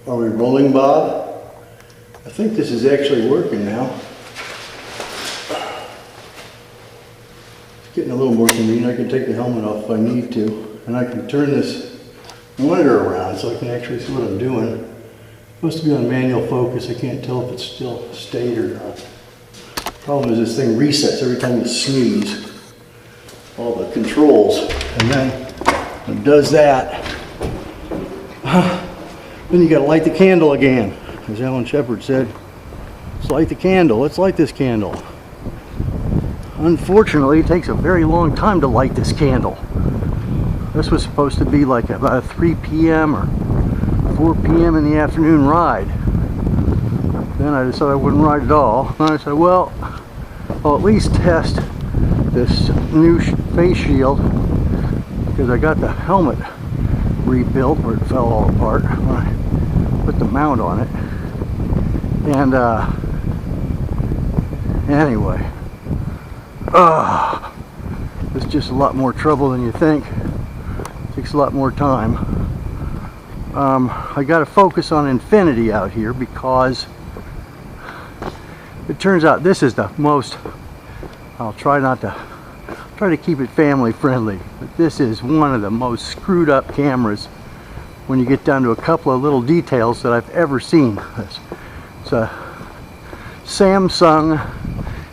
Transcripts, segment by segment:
Are we rolling, Bob? I think this is actually working now. It's getting a little more convenient. I can take the helmet off if I need to. And I can turn this monitor around so I can actually see what I'm doing. It's supposed to be on manual focus. I can't tell if it's still stayed or not. Problem is this thing resets every time you sneeze. All the controls. And then it does that. Then you gotta light the candle again. As Alan Shepard said, let's light the candle. Let's light this candle. Unfortunately, it takes a very long time to light this candle. This was supposed to be like about a 3 p.m. or 4 p.m. in the afternoon ride. Then I decided I wouldn't ride at all. And I said, well, I'll at least test this new face shield because I got the helmet rebuilt where it fell all apart when I put the mount on it. And anyway, it's just a lot more trouble than you think. It takes a lot more time. I got to focus on infinity out here because it turns out this is the most, I'll try to keep it family friendly, but this is one of the most screwed up cameras when you get down to a couple of little details that I've ever seen. It's a Samsung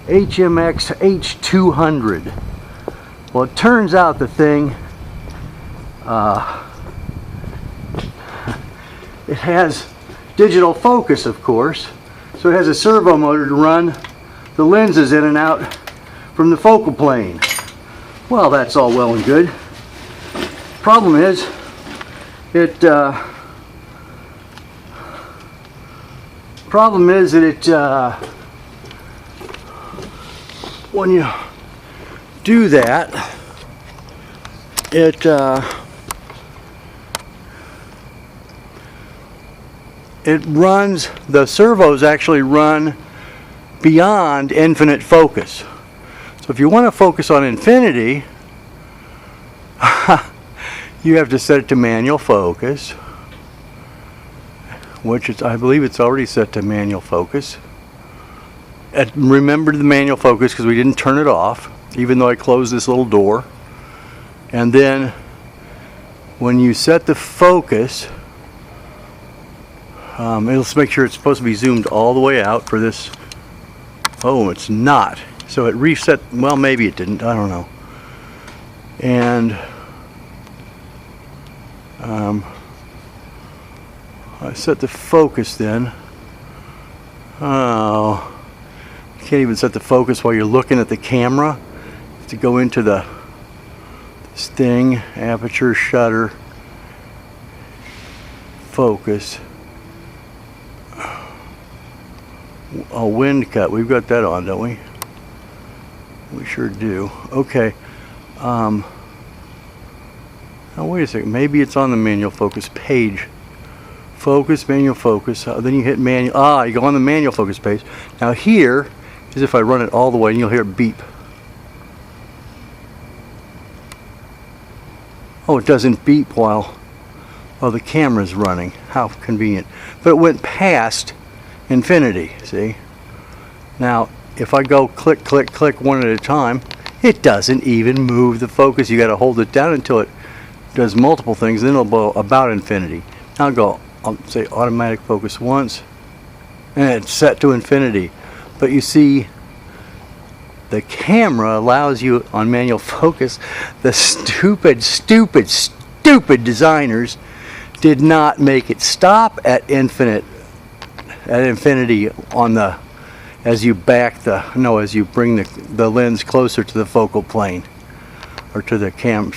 HMX H200. Well, it turns out the thing, it has digital focus, of course, so it has a servo motor to run the lenses in and out from the focal plane. Well, that's all well and good. Problem is, when you do that, it runs, the servos actually run beyond infinite focus. So if you want to focus on infinity, you have to set it to manual focus, which is, I believe it's already set to manual focus. And remember the manual focus because we didn't turn it off, even though I closed this little door. And then when you set the focus, it'll make sure it's supposed to be zoomed all the way out for this. Oh, it's not. So it reset, well, maybe it didn't, I don't know. And I set the focus then. Oh, you can't even set the focus while you're looking at the camera. You have to go into this thing, aperture, shutter, focus. Oh, wind cut, we've got that on, don't we? We sure do. Okay. Oh, wait a second. Maybe it's on the manual focus page. Focus, manual focus. Then you hit manual. You go on the manual focus page. Now here is if I run it all the way, and you'll hear it beep. Oh, it doesn't beep while the camera's running. How convenient. But it went past infinity. See? Now, if I go click, click, click one at a time, it doesn't even move the focus. You got to hold it down until it does multiple things, then it'll go about infinity. Now I'll say automatic focus once, and it's set to infinity. But you see, the camera allows you on manual focus. The stupid designers did not make it stop at infinity on the, as you bring the lens closer to the focal plane, or to the film,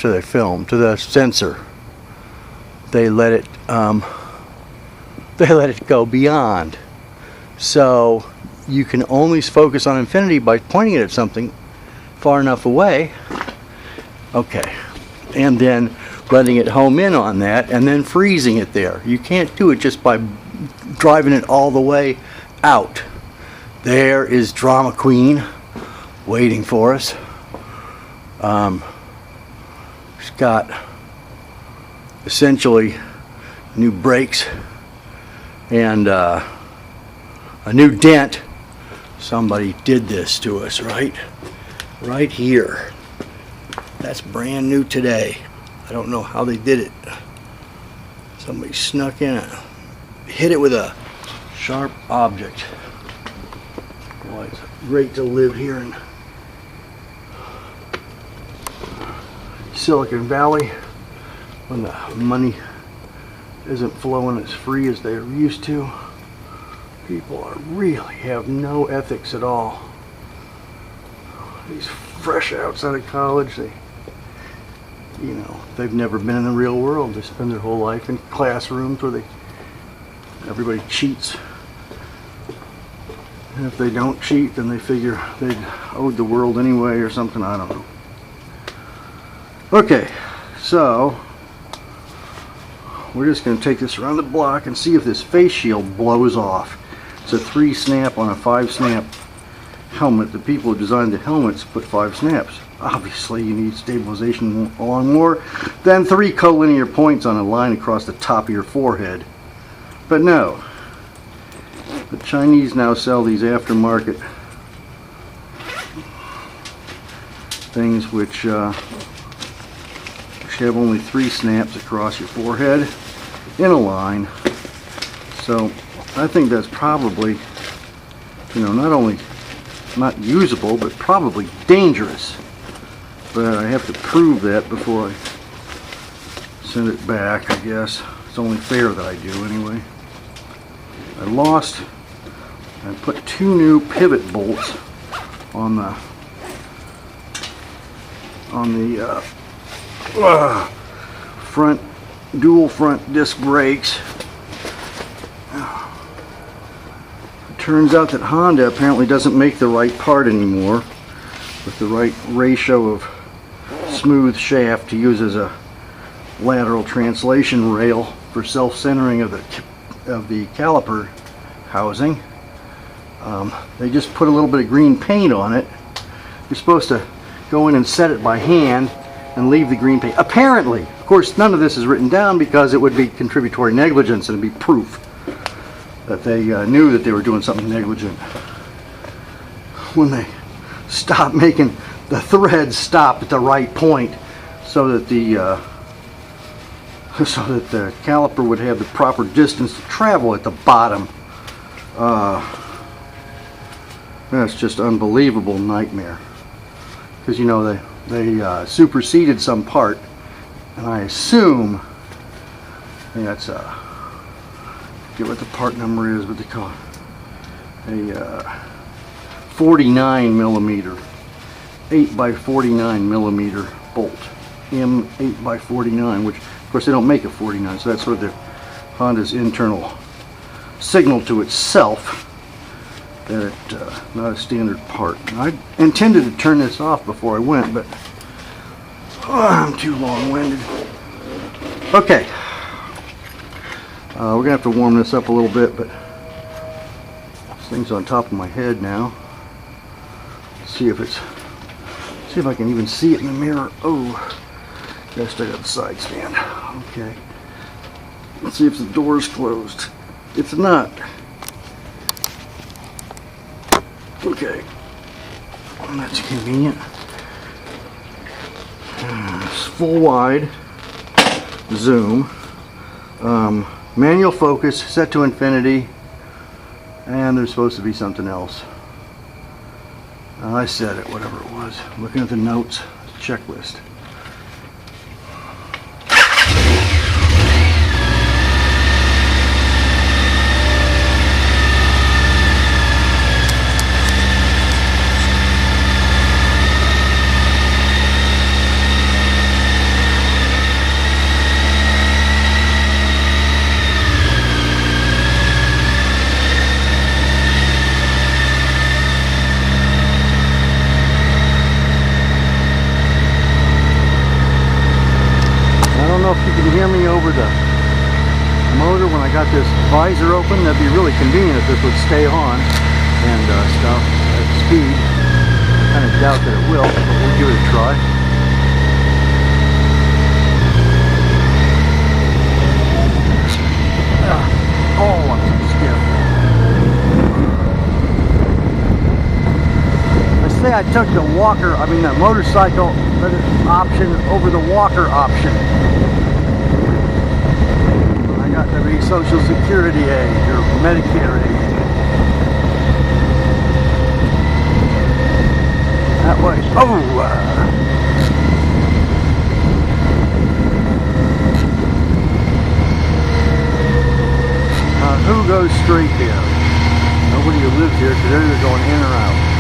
to the sensor. They let it go beyond. So you can only focus on infinity by pointing it at something far enough away. Okay, and then letting it home in on that, and then freezing it there. You can't do it just by driving it all the way out. There is Drama Queen waiting for us. She's got essentially new brakes and a new dent. Somebody did this to us, right here. That's brand new today. I don't know how they did it. Somebody snuck in and hit it with a sharp object. Boy, it's great to live here in Silicon Valley when the money isn't flowing as free as they're used to. People really have no ethics at all. These fresh outside of college, they've never been in the real world. They spend their whole life in classrooms where everybody cheats. And if they don't cheat, then they figure they'd owed the world anyway or something. I don't know. Okay, so we're just going to take this around the block and see if this face shield blows off. It's a 3 snap on a 5 snap helmet. The people who designed the helmets put 5 snaps. Obviously you need stabilization along more than 3 collinear points on a line across the top of your forehead. But no, the Chinese now sell these aftermarket things which have only 3 snaps across your forehead in a line. So I think that's probably, not only not usable, but probably dangerous. But I have to prove that before I send it back, I guess. It's only fair that I do anyway. I put 2 new pivot bolts on the front, dual front disc brakes. It turns out that Honda apparently doesn't make the right part anymore with the right ratio of smooth shaft to use as a lateral translation rail for self-centering of the caliper housing. They just put a little bit of green paint on it. You're supposed to go in and set it by hand and leave the green paint. Apparently, of course, none of this is written down because it would be contributory negligence and it'd be proof that they knew that they were doing something negligent. When they stopped making the threads stop at the right point so that the caliper would have the proper distance to travel at the bottom. That's just unbelievable nightmare. Because they superseded some part, and I assume that's I forget what the part number is, but they call it a 49 millimeter, 8 by 49 millimeter bolt, M8 by 49, which of course they don't make a 49, so that's sort of the Honda's internal signal to itself that it's not a standard part. And I intended to turn this off before I went, but I'm too long-winded. Okay, we're gonna have to warm this up a little bit, but this thing's on top of my head now. See if I can even see it in the mirror. Oh, guess I got the side stand. Okay, let's see if the door's closed. It's not. Okay, well, that's convenient. It's full wide zoom, manual focus set to infinity, and there's supposed to be something else. I said it, whatever it was. Looking at the notes, checklist. Hear me over the motor when I got this visor open. That'd be really convenient if this would stay on and stuff at speed. I kind of doubt that it will, but we'll give it a try. Oh, I'm I took the motorcycle option over the walker option. I got to be Social Security age or Medicare age. That way. Oh! Who goes straight here? Nobody who lives here, because they're either going in or out.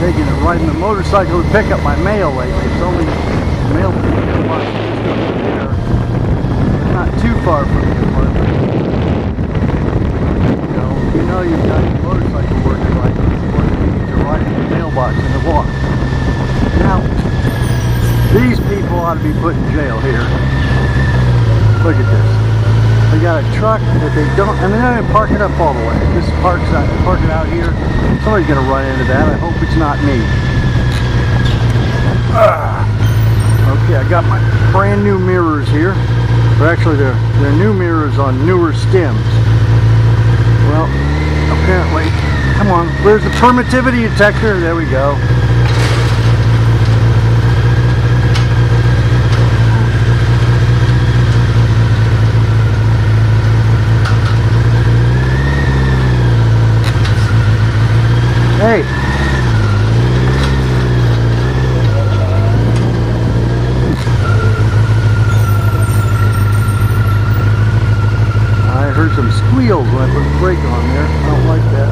Taking it riding the motorcycle to pick up my mail lately. It's only mail box just over there. Not too far from the apartment. You know you've got your motorcycle working right before you're riding the mailbox in the walk. Now, these people ought to be put in jail here. Look at this. They got a truck that they don't, and they're not even park it up all the way. Just park it out here. Somebody's gonna run into that. I hope it's not me. Okay, I got my brand new mirrors here. But actually, they're new mirrors on newer stems. Well, apparently, come on. Where's the permittivity detector? There we go. Hey. I heard some squeals when I put the brake on there. I don't like that.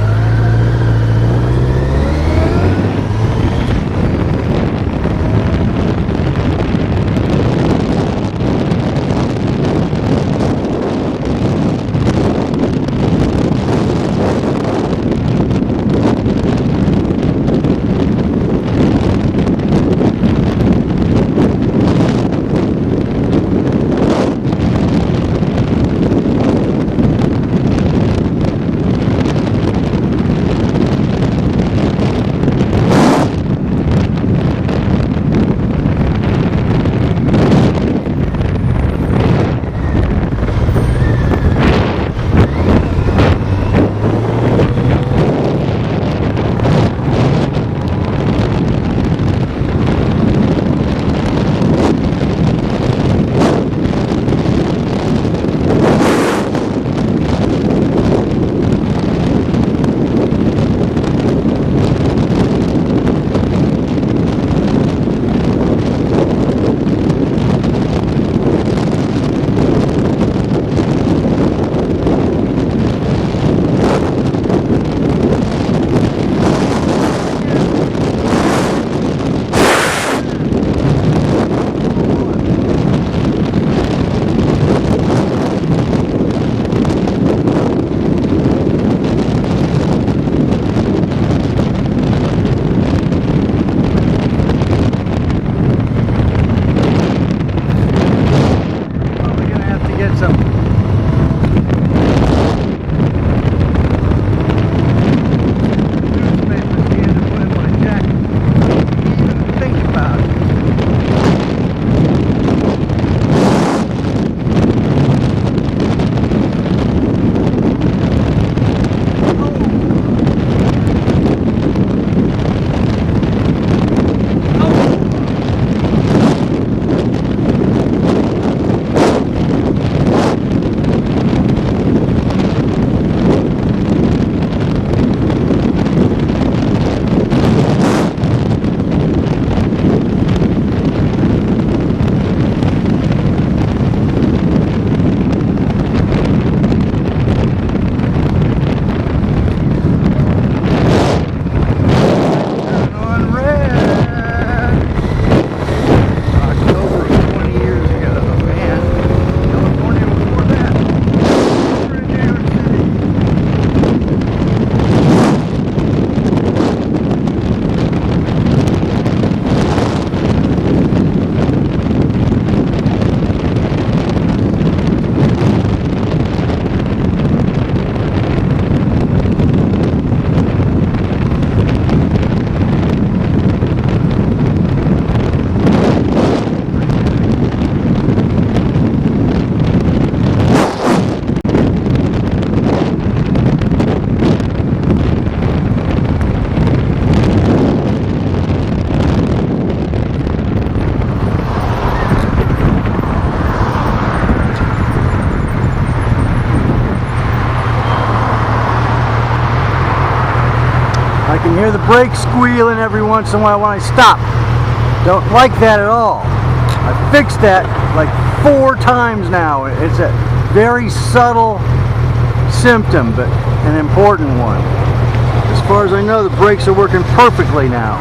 brake squealing every once in a while when I stop. Don't like that at all. I fixed that like 4 times now. It's a very subtle symptom, but an important one. As far as I know, the brakes are working perfectly now.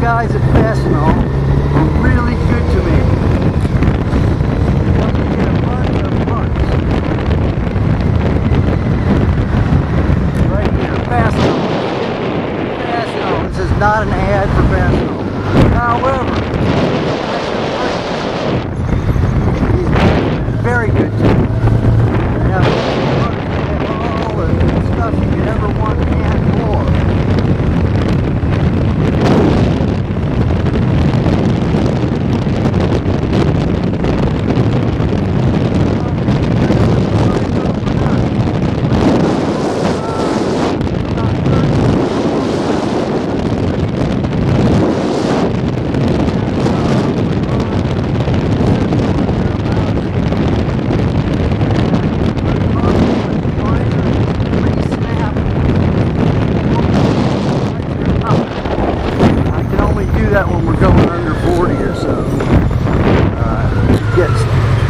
Guys at Fastenal are really good to me. Let me get a bunch of parts. Right here, Fastenal. Fastenal. This is not an ad for Fastenal. However, he's very good to me. They have all the stuff you could ever want and more. That when we're going under 40 or so. It gets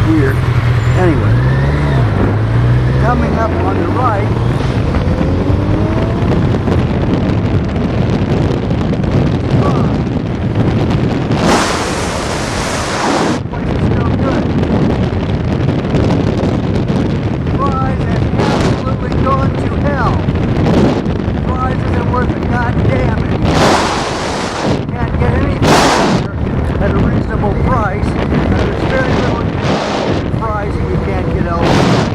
weird. Anyway, coming up on the right, place is still good. Fries has absolutely gone to hell. Fries isn't worth a goddamn anymore. Can't get anything at a reasonable price, and there's very little price we can't get elsewhere.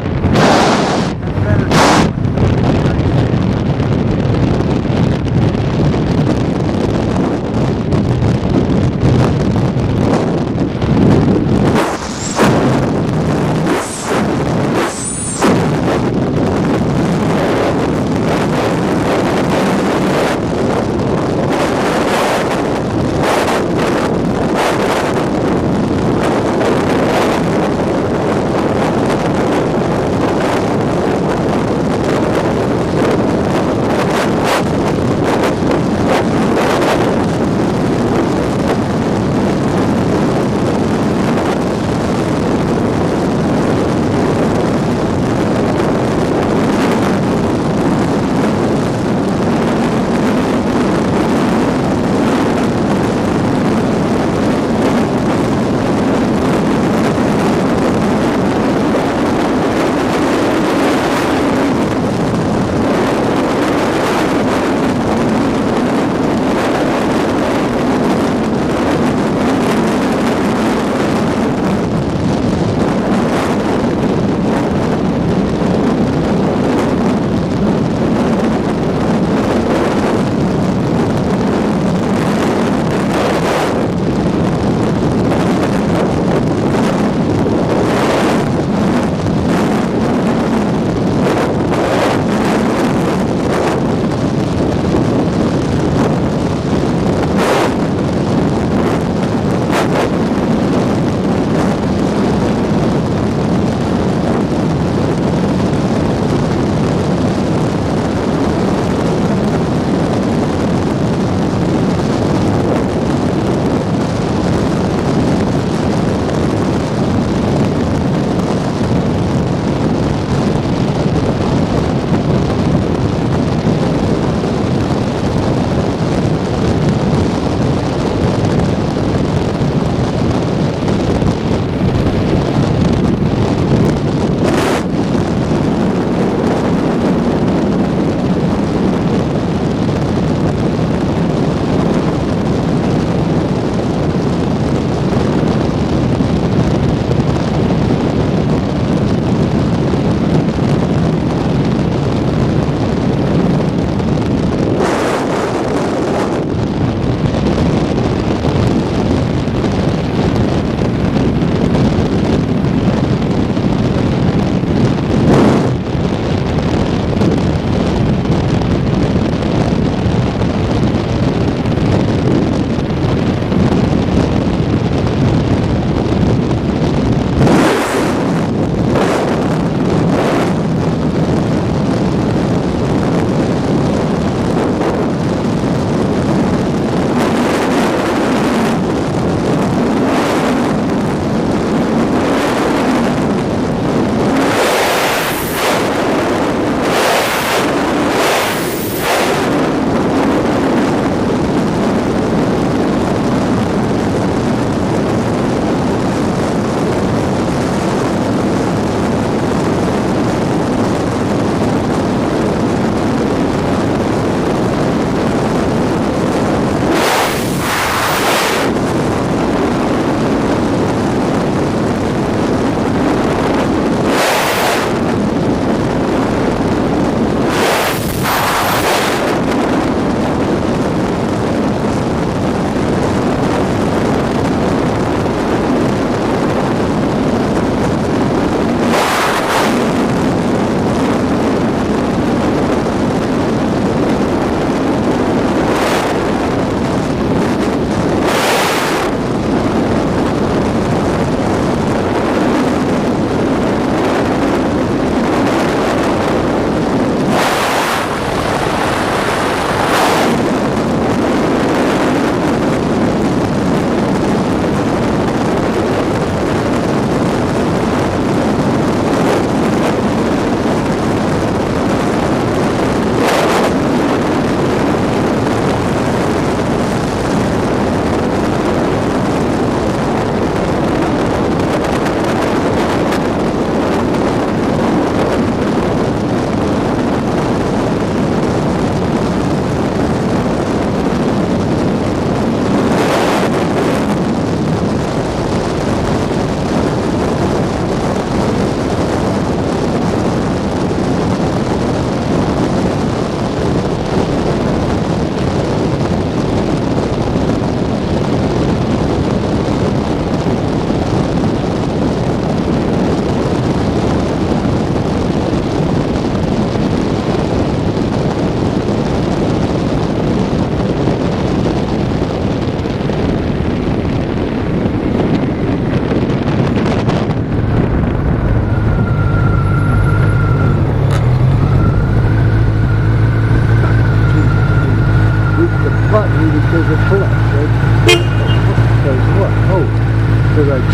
That's better than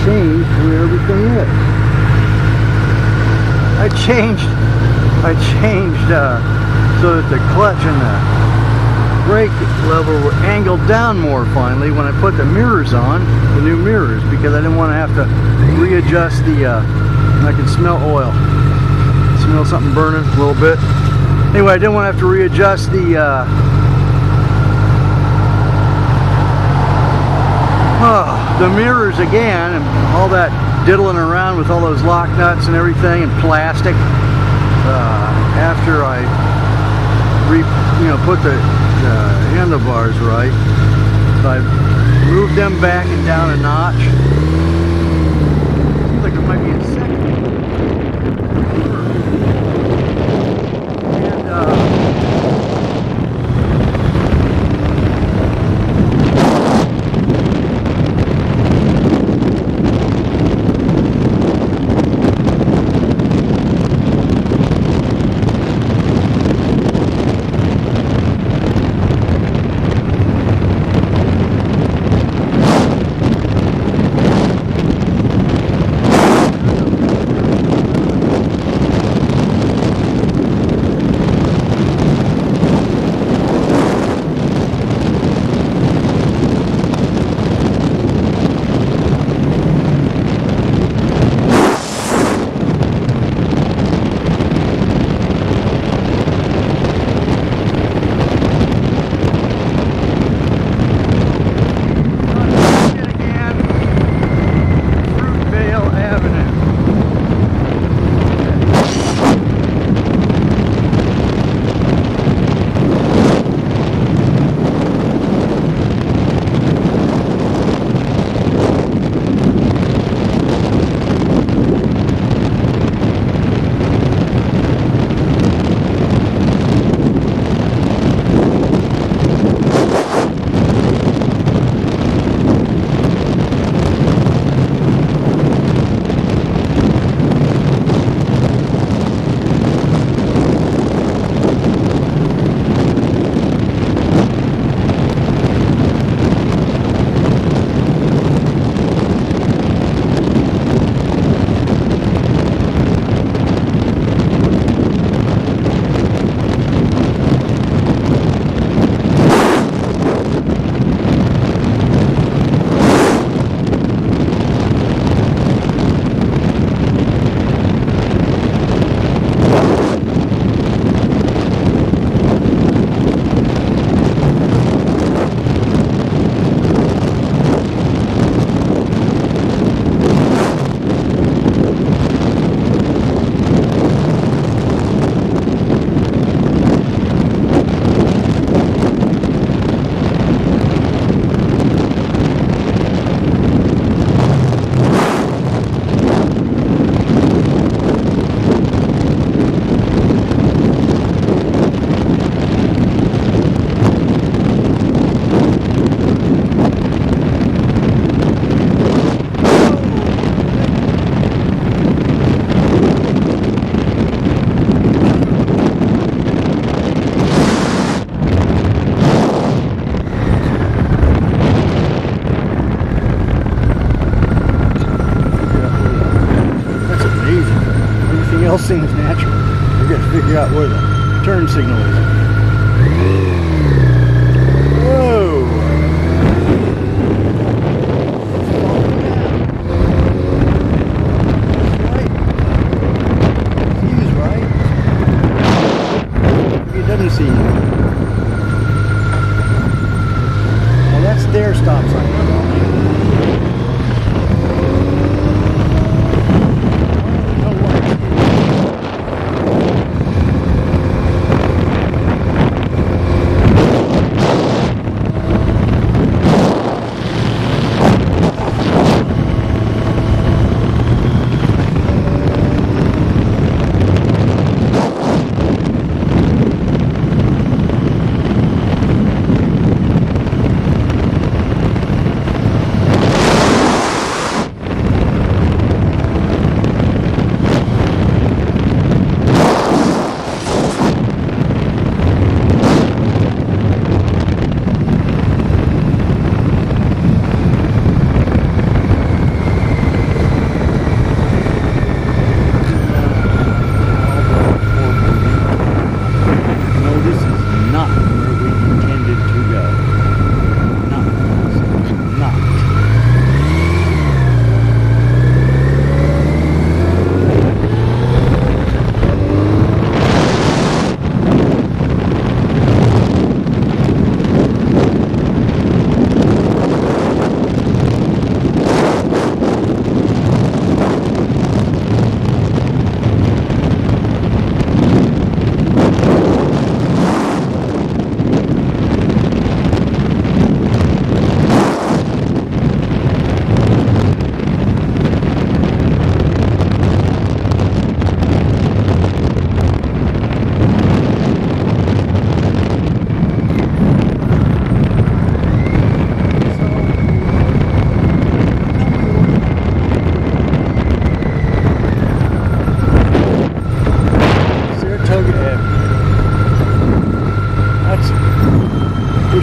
changed where everything is. I changed so that the clutch and the brake lever were angled down more finally when I put the mirrors on, the new mirrors, because I didn't want to have to readjust the, I can smell oil. Smell something burning a little bit. Anyway, I didn't want to have to readjust the mirrors again, and all that diddling around with all those lock nuts and everything and plastic. After I put the handlebars right, so I moved them back and down a notch. Seems like there might be a second. all seems natural. We've got to figure out where the turn signal is. Whoa! He's right. He doesn't see you. Well, that's their stop sign.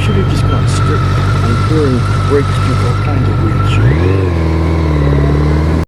should have just gone straight. I'm hearing brakes do all kinds of weird shit.